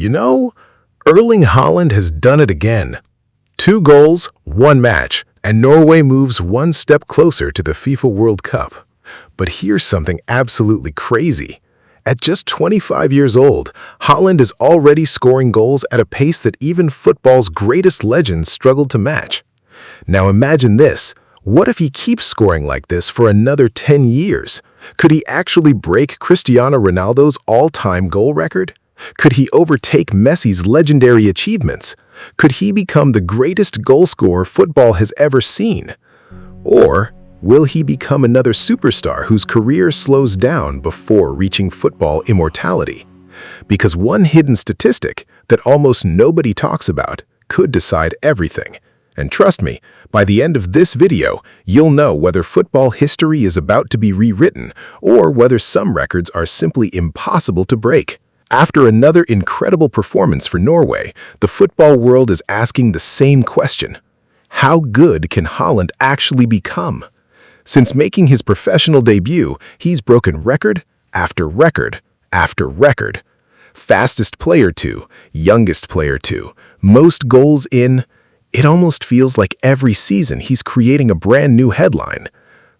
You know, Erling Haaland has done it again. 2 goals, 1 match, and Norway moves one step closer to the FIFA World Cup. But here's something absolutely crazy. At just 25 years old, Haaland is already scoring goals at a pace that even football's greatest legends struggled to match. Now imagine this. What if he keeps scoring like this for another 10 years? Could he actually break Cristiano Ronaldo's all-time goal record? Could he overtake Messi's legendary achievements? Could he become the greatest goal scorer football has ever seen? Or will he become another superstar whose career slows down before reaching football immortality? Because one hidden statistic that almost nobody talks about could decide everything. And trust me, by the end of this video, you'll know whether football history is about to be rewritten or whether some records are simply impossible to break. After another incredible performance for Norway, the football world is asking the same question. How good can Haaland actually become? Since making his professional debut, he's broken record after record after record. Fastest player to, youngest player to, most goals in. It almost feels like every season he's creating a brand new headline.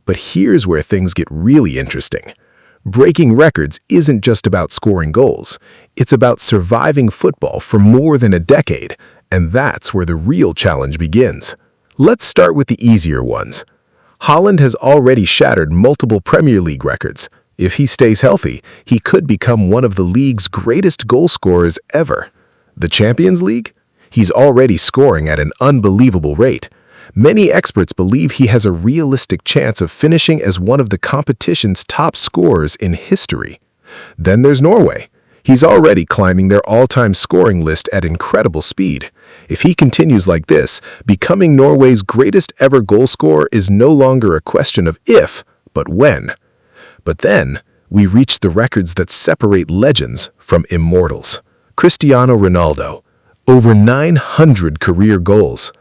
But here's where things get really interesting. Breaking records isn't just about scoring goals. It's about surviving football for more than a decade, and that's where the real challenge begins. Let's start with the easier ones. Haaland has already shattered multiple Premier League records. If he stays healthy, he could become one of the league's greatest goal scorers ever. The Champions League? He's already scoring at an unbelievable rate. Many experts believe he has a realistic chance of finishing as one of the competition's top scorers in history. Then there's Norway. He's already climbing their all-time scoring list at incredible speed. If he continues like this, becoming Norway's greatest ever goal scorer is no longer a question of if, but when. But then, we reach the records that separate legends from immortals. Cristiano Ronaldo, over 900 career goals.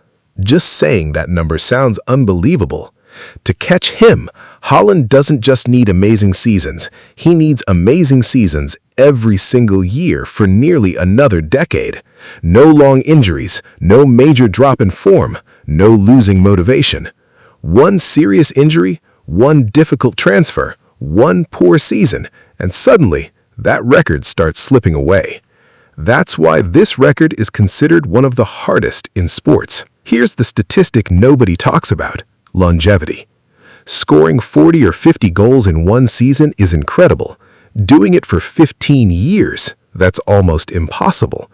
Just saying that number sounds unbelievable. To catch him, Haaland doesn't just need amazing seasons. He needs amazing seasons every single year for nearly another decade. No long injuries, no major drop in form, no losing motivation. One serious injury, one difficult transfer, one poor season, and suddenly that record starts slipping away. That's why this record is considered one of the hardest in sports. Here's the statistic nobody talks about: longevity. Scoring 40 or 50 goals in one season is incredible. Doing it for 15 years, that's almost impossible.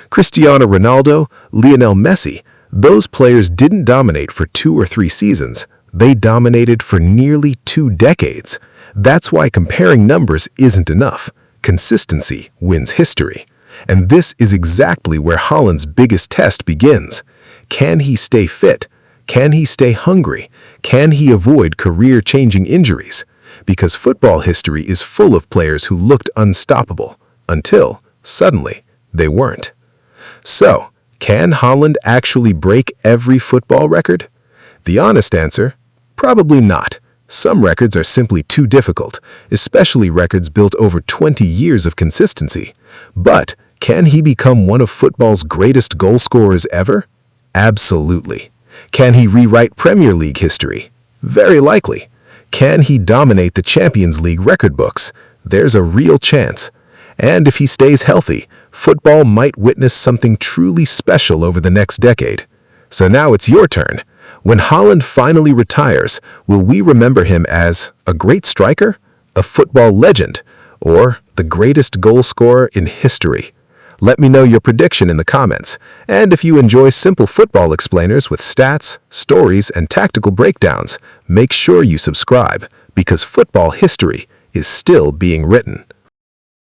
Cristiano Ronaldo, Lionel Messi, those players didn't dominate for 2 or 3 seasons. They dominated for nearly 2 decades. That's why comparing numbers isn't enough. Consistency wins history. And this is exactly where Haaland's biggest test begins. Can he stay fit? Can he stay hungry? Can he avoid career-changing injuries? Because football history is full of players who looked unstoppable until, suddenly, they weren't. So, can Haaland actually break every football record? The honest answer? Probably not. Some records are simply too difficult, especially records built over 20 years of consistency. But can he become one of football's greatest goal scorers ever? Absolutely. Can he rewrite Premier League history? Very likely. Can he dominate the Champions League record books? There's a real chance. And if he stays healthy, football might witness something truly special over the next decade. So now it's your turn. When Haaland finally retires, will we remember him as a great striker, a football legend, or the greatest goal scorer in history? Let me know your prediction in the comments. And if you enjoy simple football explainers with stats, stories, and tactical breakdowns, make sure you subscribe, because football history is still being written.